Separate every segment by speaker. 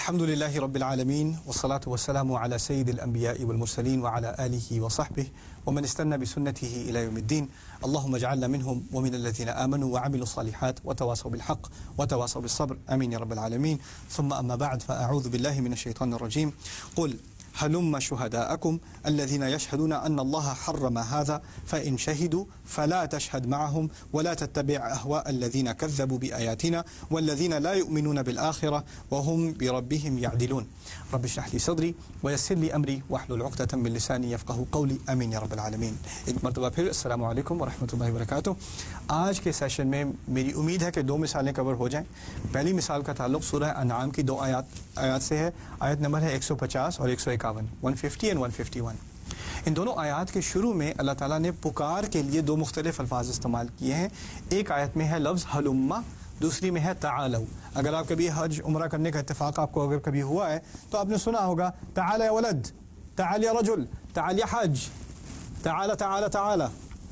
Speaker 1: الحمد لله رب العالمين والصلاة والسلام على سيد الأنبياء والمرسلين وعلى آله وصحبه ومن استنى بسنته إلى يوم الدين. اللهم اجعلنا منهم ومن الذين آمنوا وعملوا الصالحات وتواصوا بالحق وتواصوا بالصبر آمين يا رب العالمين. ثم أما بعد فأعوذ بالله من الشيطان الرجيم. قل هلم شهداءكم الذين يشهدون أن الله حرم هذا فإن شهدوا فلا تشهد معهم ولا تتبع أهواء الذين كذبوا بآياتنا والذين لا يؤمنون بالآخرة وهم بربهم يعدلون. رب اشرح لي صدري ويسر لي أمري واحلل عقدة من لساني يفقهوا قولي آمين يا رب العالمین. ایک مرتبہ پھر السلام علیکم ورحمۃ اللہ وبرکاتہ. آج کے سیشن میں میری امید ہے کہ دو مثالیں کور ہو جائیں. پہلی مثال کا تعلق سورہ انعام کی دو آیات سے ہے. آیت نمبر ہے 150 اور 151 150 and 151. ان دونوں آیات کے شروع میں اللہ تعالیٰ نے پکار کے لیے دو مختلف الفاظ استعمال کیے ہیں. ایک آیت میں ہے لفظ حلما، دوسری میں ہے تعالو. اگر آپ کبھی حج عمرہ کرنے کا اتفاق آپ کو اگر کبھی ہوا ہے تو آپ نے سنا ہوگا تعال یا ولد، تعال یا رجل، تعال یا حج، تعال تعال تعال،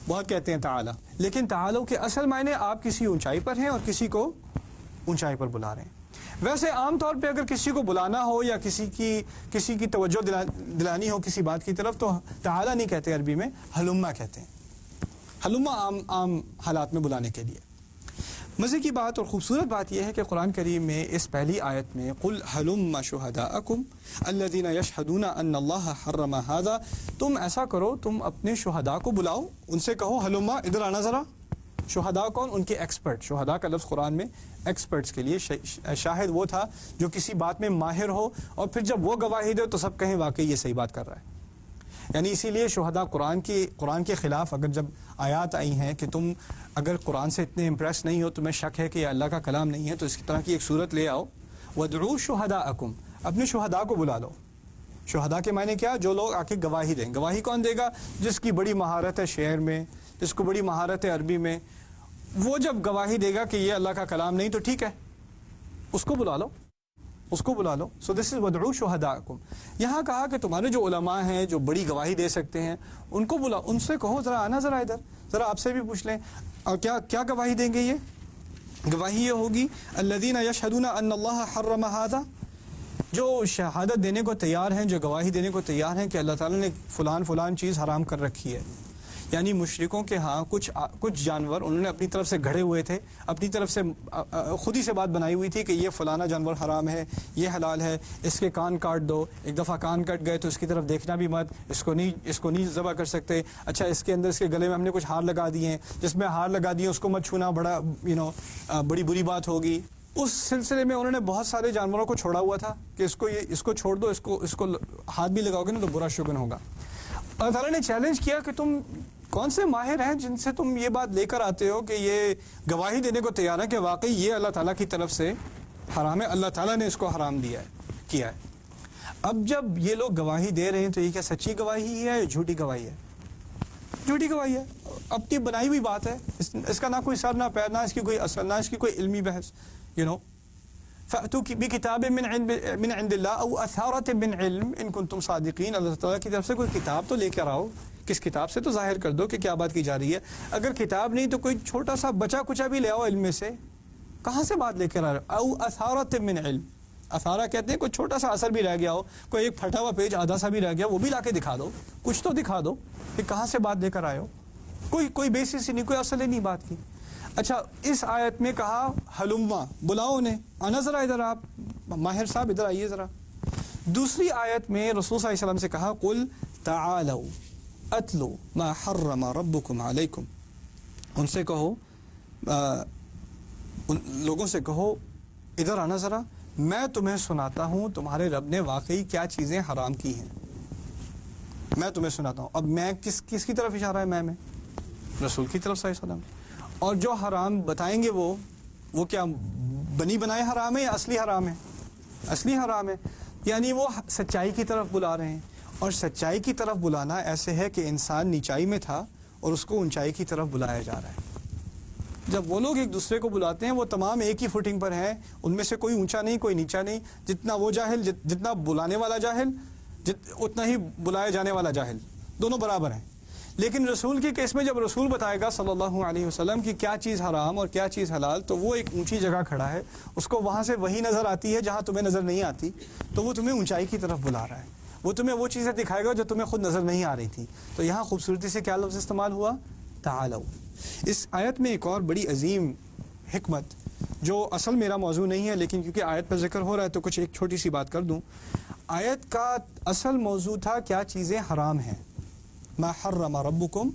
Speaker 1: بہت کہتے ہیں تعال. لیکن تعالو کے اصل معنی آپ کسی اونچائی پر ہیں اور کسی کو اونچائی پر بلا رہے ہیں. ویسے عام طور پہ اگر کسی کو بلانا ہو یا کسی کی توجہ دلانی ہو کسی بات کی طرف تو تعالی نہیں کہتے، عربی میں حلما کہتے ہیں. حلما عام حالات میں بلانے کے لیے. مزے کی بات اور خوبصورت بات یہ ہے کہ قرآن کریم میں اس پہلی آیت میں قل حلم شہداءکم الذین یشہدون ان اللہ حرم ھذا، تم ایسا کرو، تم اپنے شہداء کو بلاؤ، ان سے کہو حلما ادھر آنا ذرا. شہداء کون؟ ان کے ایکسپرٹ. شہداء کا لفظ قرآن میں ایکسپرٹس کے لیے شاہد وہ تھا جو کسی بات میں ماہر ہو اور پھر جب وہ گواہی دے تو سب کہیں واقعی یہ صحیح بات کر رہا ہے. یعنی اسی لیے شہداء قرآن کے خلاف اگر جب آیات آئی ہیں کہ تم اگر قرآن سے اتنے امپریس نہیں ہو، تمہیں شک ہے کہ یہ اللہ کا کلام نہیں ہے، تو اس طرح کی ایک صورت لے آؤ. وَادْعُوا شُهَدَاءَكُمْ، اپنے شہداء کو بلا لو. شہداء کے معنی کیا؟ جو لوگ آ کے گواہی دیں. گواہی کون دے گا؟ جس کی بڑی مہارت ہے شعر میں، جس کو بڑی مہارت ہے عربی میں. وہ جب گواہی دے گا کہ یہ اللہ کا کلام نہیں تو ٹھیک ہے، اس کو بلا لو، اس کو بلا لو. سو دس از وَادْعُوا شُهَدَاءَكُمْ. یہاں کہا کہ تمہارے جو علماء ہیں جو بڑی گواہی دے سکتے ہیں ان کو بلا، ان سے کہو ذرا آنا ذرا ادھر، ذرا آپ سے بھی پوچھ لیں. اور کیا گواہی دیں گے؟ یہ گواہی یہ ہوگی الذین یشہدون ان اللہ حرم ھذا، جو شہادت دینے کو تیار ہیں، جو گواہی دینے کو تیار ہیں کہ اللہ تعالیٰ نے فلان چیز حرام کر رکھی ہے. یعنی مشرکوں کے ہاں کچھ جانور انہوں نے اپنی طرف سے گھڑے ہوئے تھے، اپنی طرف سے خود ہی سے بات بنائی ہوئی تھی کہ یہ فلانا جانور حرام ہے، یہ حلال ہے، اس کے کان کاٹ دو. ایک دفعہ کان کٹ گئے تو اس کی طرف دیکھنا بھی مت، اس کو نہیں ذبح کر سکتے. اچھا اس کے اندر اس کے گلے میں ہم نے کچھ ہار لگا دیے ہیں، جس میں ہار لگا دیے اس کو مت چھونا، بڑا بڑی بری بات ہوگی. اس سلسلے میں انہوں نے بہت سارے جانوروں کو چھوڑا ہوا تھا کہ اس کو چھوڑ دو، اس کو ہاتھ بھی لگاؤ گے نا تو برا شگن ہوگا. اللہ تعالیٰ نے چیلنج کیا کہ تم کون سے ماہر ہیں جن سے تم یہ بات لے کر آتے ہو کہ یہ گواہی دینے کو تیار ہے کہ واقعی یہ اللہ تعالیٰ کی طرف سے حرام ہے، اللہ تعالیٰ نے اس کو حرام کیا ہے. اب جب یہ لوگ گواہی دے رہے ہیں تو یہ کیا سچی گواہی ہے یا جھوٹی گواہی ہے؟ جھوٹی گواہی ہے، اپنی بنائی ہوئی بات ہے. اس کا نہ کوئی سر نہ پیر، نہ اس کی کوئی اصل، نہ اس کی کوئی علمی بحث. فَأْتُوا بِكِتَابٍ مِّنْ عِنْدِ اللَّهِ أَوْ أَثَارَةٍ مِّنْ عِلْمٍ إِن كُنتُمْ صَادِقِينَ. اللہ تعالیٰ کی طرف سے کوئی کتاب تو لے کر آؤ. کس کتاب سے؟ تو ظاہر کر دو کہ کیا بات کی جا رہی ہے. اگر کتاب نہیں تو کوئی چھوٹا سا بچا کچا بھی لے آؤ علم میں سے. کہاں سے بات لے کر آ رہے ہو؟ او اثارۃ من علم، اثارہ کہتے ہیں کوئی چھوٹا سا اثر بھی رہ گیا ہو، کوئی ایک پھٹا ہوا پیج آدھا سا بھی رہ گیا، وہ بھی لا کے دکھا دو. کچھ تو دکھا دو کہ کہاں سے بات لے کر آئے ہو. کوئی بیسس ہی نہیں، کوئی اصل ہی نہیں بات کی. اچھا اس آیت میں کہا حلما، بلاؤ انہیں، آنا ذرا ادھر، آپ ماہر صاحب ادھر آئیے ذرا. دوسری آیت میں رسول صلی اللہ علیہ وسلم سے کہا قل تعالوا اتلو ما حرم ربکم علیکم. ان سے کہو، ان لوگوں سے کہو ادھر آنا ذرا، میں تمہیں سناتا ہوں تمہارے رب نے واقعی کیا چیزیں حرام کی ہیں، میں تمہیں سناتا ہوں. اب میں کس کی طرف اشارہ ہے؟ میں رسول کی طرف صلی اللہ علیہ وسلم. اور جو حرام بتائیں گے وہ کیا بنی بنائے حرام ہے یا اصلی حرام ہے؟ اصلی حرام ہے. یعنی وہ سچائی کی طرف بلا رہے ہیں، اور سچائی کی طرف بلانا ایسے ہے کہ انسان نیچائی میں تھا اور اس کو اونچائی کی طرف بلایا جا رہا ہے. جب وہ لوگ ایک دوسرے کو بلاتے ہیں وہ تمام ایک ہی فوٹنگ پر ہیں، ان میں سے کوئی اونچا نہیں کوئی نیچا نہیں. جتنا وہ جاہل، جتنا بلانے والا جاہل، اتنا ہی بلائے جانے والا جاہل، دونوں برابر ہیں. لیکن رسول کے کیس میں جب رسول بتائے گا صلی اللہ علیہ وسلم کہ کیا چیز حرام اور کیا چیز حلال، تو وہ ایک اونچی جگہ کھڑا ہے، اس کو وہاں سے وہی نظر آتی ہے جہاں تمہیں نظر نہیں آتی، تو وہ تمہیں اونچائی کی طرف بلا رہا ہے، وہ تمہیں وہ چیزیں دکھائے گا جو تمہیں خود نظر نہیں آ رہی تھی۔ تو یہاں خوبصورتی سے کیا لفظ استعمال ہوا؟ تعالو۔ اس آیت میں ایک اور بڑی عظیم حکمت جو اصل میرا موضوع نہیں ہے، لیکن کیونکہ آیت پر ذکر ہو رہا ہے تو کچھ ایک چھوٹی سی بات کر دوں۔ آیت کا اصل موضوع تھا کیا چیزیں حرام ہیں، ما حرم ربکم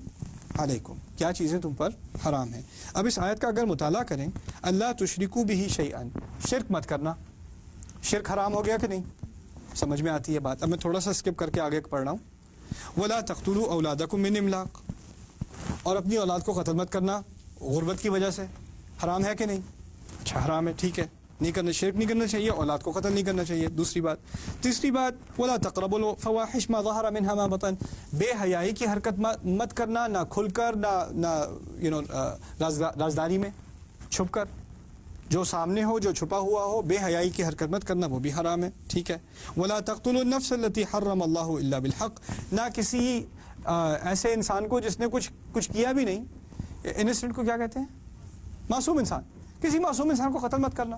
Speaker 1: علیکم، کیا چیزیں تم پر حرام ہیں۔ اب اس آیت کا اگر مطالعہ کریں، اللہ تشرکوا بہ شیئا، شرک مت کرنا، شرک حرام ہو گیا کہ نہیں؟ سمجھ میں آتی ہے بات؟ اب میں تھوڑا سا اسکپ کر کے آگے پڑھ رہا ہوں۔ ولا تقتلوا اولادکم من املاق، اور اپنی اولاد کو قتل مت کرنا غربت کی وجہ سے، حرام ہے کہ نہیں؟ اچھا حرام ہے، ٹھیک ہے، نہیں کرنا، شرک نہیں کرنا چاہیے، اولاد کو قتل نہیں کرنا چاہیے، دوسری بات۔ تیسری بات ولا تقربوا الفواحش ما ظهر منها ما بطن، بے حیائی کی حرکت مت کرنا، نہ کھل کر نہ رازداری میں چھپ کر، جو سامنے ہو جو چھپا ہوا ہو، بے حیائی کی حرکت مت کرنا، وہ بھی حرام ہے، ٹھیک ہے۔ ولا تقتلوا النفس التي حرم الله الا بالحق، نہ کسی ایسے انسان کو جس نے کچھ کیا بھی نہیں، انسنٹ کو کیا کہتے ہیں؟ معصوم انسان، کسی معصوم انسان کو قتل مت کرنا،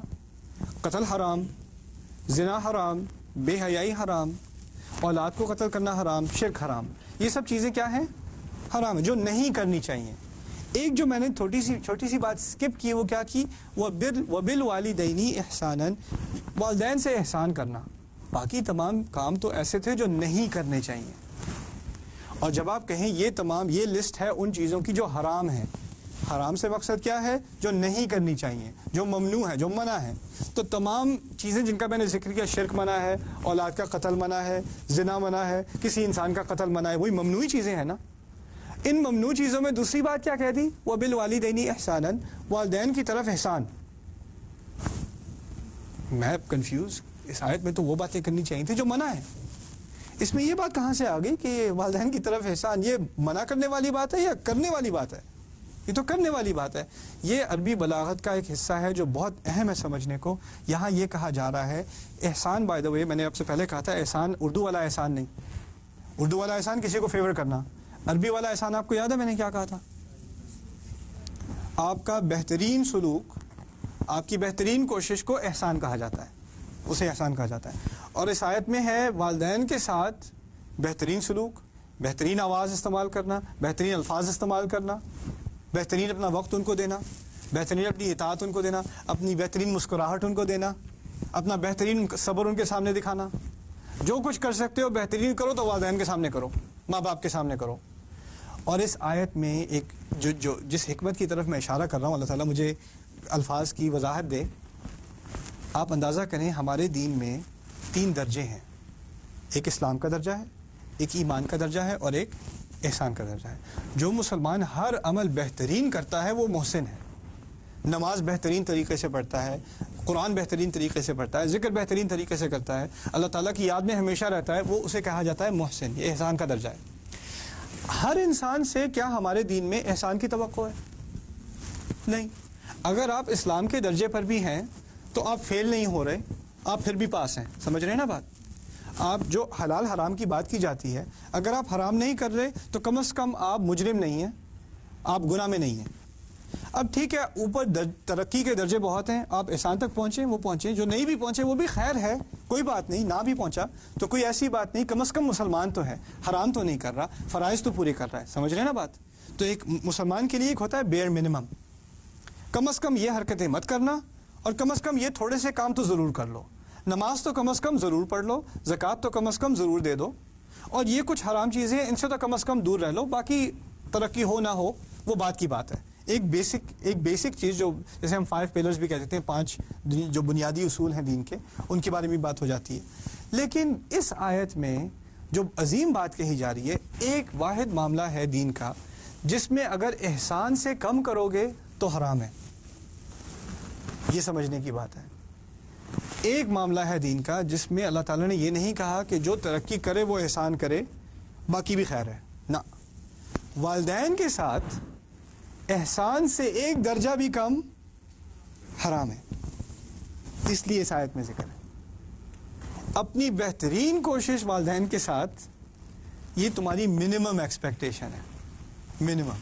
Speaker 1: قتل حرام، زنا حرام، بے حیائی حرام، اولاد کو قتل کرنا حرام، شرک حرام، یہ سب چیزیں کیا ہیں؟ حرام ہیں، جو نہیں کرنی چاہیے۔ ایک جو میں نے چھوٹی سی بات سکپ کی، وہ کیا کی؟ وَبِالْوَالِدَيْنِ إِحْسَانًا، والدین سے احسان کرنا۔ باقی تمام کام تو ایسے تھے جو نہیں کرنے چاہیے، اور جب آپ کہیں یہ لسٹ ہے ان چیزوں کی جو حرام ہیں، حرام سے مقصد کیا ہے؟ جو نہیں کرنی چاہیے، جو ممنوع ہے، جو منع ہے۔ تو تمام چیزیں جن کا میں نے ذکر کیا، شرک منع ہے، اولاد کا قتل منع ہے، زنا منع ہے، کسی انسان کا قتل منع ہے، وہی ممنوعی چیزیں ہیں نا۔ ان ممنوع چیزوں میں دوسری بات کیا کہہ دی؟ وَبِالْوَالِدَيْنِ إِحْسَانًا، والدین کی طرف احسان۔ میں کنفیوز، اس آیت میں تو وہ باتیں کرنی چاہیے تھی جو منع ہے، اس میں یہ بات کہاں سے آ گئی کہ والدین کی طرف احسان؟ یہ منع کرنے والی بات ہے یا کرنے والی بات ہے؟ یہ تو کرنے والی بات ہے۔ یہ عربی بلاغت کا ایک حصہ ہے جو بہت اہم ہے سمجھنے کو۔ یہاں یہ کہا جا رہا ہے احسان، بائی دا وے میں نے آپ سے پہلے کہا تھا احسان اردو والا احسان نہیں، اردو والا احسان کسی کو فیور کرنا، عربی والا احسان آپ کو یاد ہے میں نے کیا کہا تھا؟ آپ کا بہترین سلوک، آپ کی بہترین کوشش کو احسان کہا جاتا ہے، اسے احسان کہا جاتا ہے۔ اور اس آیت میں ہے والدین کے ساتھ بہترین سلوک، بہترین آواز استعمال کرنا، بہترین الفاظ استعمال کرنا، بہترین اپنا وقت ان کو دینا، بہترین اپنی اطاعت ان کو دینا، اپنی بہترین مسکراہٹ ان کو دینا، اپنا بہترین صبر ان کے سامنے دکھانا۔ جو کچھ کر سکتے ہو بہترین کرو تو والدین کے سامنے کرو، ماں باپ کے سامنے کرو۔ اور اس آیت میں ایک جس حکمت کی طرف میں اشارہ کر رہا ہوں، اللہ تعالیٰ مجھے الفاظ کی وضاحت دے۔ آپ اندازہ کریں ہمارے دین میں 3 درجے ہیں، ایک اسلام کا درجہ ہے، ایک ایمان کا درجہ ہے، اور ایک احسان کا درجہ ہے۔ جو مسلمان ہر عمل بہترین کرتا ہے وہ محسن ہے، نماز بہترین طریقے سے پڑھتا ہے، قرآن بہترین طریقے سے پڑھتا ہے، ذکر بہترین طریقے سے کرتا ہے، اللہ تعالیٰ کی یاد میں ہمیشہ رہتا ہے، وہ اسے کہا جاتا ہے محسن، یہ احسان کا درجہ ہے۔ ہر انسان سے کیا ہمارے دین میں احسان کی توقع ہے؟ نہیں۔ اگر آپ اسلام کے درجے پر بھی ہیں تو آپ فیل نہیں ہو رہے، آپ پھر بھی پاس ہیں، سمجھ رہے ہیں نا بات؟ آپ جو حلال حرام کی بات کی جاتی ہے، اگر آپ حرام نہیں کر رہے تو کم از کم آپ مجرم نہیں ہیں، آپ گناہ میں نہیں ہیں۔ اب ٹھیک ہے، اوپر ترقی کے درجے بہت ہیں، آپ احسان تک پہنچیں وہ پہنچیں، جو نہیں بھی پہنچے وہ بھی خیر ہے، کوئی بات نہیں، نہ بھی پہنچا تو کوئی ایسی بات نہیں، کم از کم مسلمان تو ہے، حرام تو نہیں کر رہا، فرائض تو پورے کر رہا ہے، سمجھ رہے ہیں نا بات؟ تو ایک مسلمان کے لیے ایک ہوتا ہے بیئر منیمم، کم از کم یہ حرکتیں مت کرنا، اور کم از کم یہ تھوڑے سے کام تو ضرور کر لو، نماز تو کم از کم ضرور پڑھ لو، زکوٰۃ تو کم از کم ضرور دے دو، اور یہ کچھ حرام چیزیں ان سے تو کم از کم دور رہ لو، باقی ترقی ہو نہ ہو وہ بات کی بات ہے۔ ایک بیسک چیز جو جیسے ہم 5 پلرز بھی کہتے ہیں، 5 جو بنیادی اصول ہیں دین کے، ان کے بارے میں بات ہو جاتی ہے۔ لیکن اس آیت میں جو عظیم بات کہی جا رہی ہے، ایک واحد معاملہ ہے دین کا جس میں اگر احسان سے کم کرو گے تو حرام ہے، یہ سمجھنے کی بات ہے۔ ایک معاملہ ہے دین کا جس میں اللہ تعالیٰ نے یہ نہیں کہا کہ جو ترقی کرے وہ احسان کرے، باقی بھی خیر ہے، نہ، والدین کے ساتھ احسان سے ایک درجہ بھی کم حرام ہے، اس لیے اس آیت میں ذکر ہے۔ اپنی بہترین کوشش والدین کے ساتھ، یہ تمہاری منیمم ایکسپیکٹیشن ہے، minimum.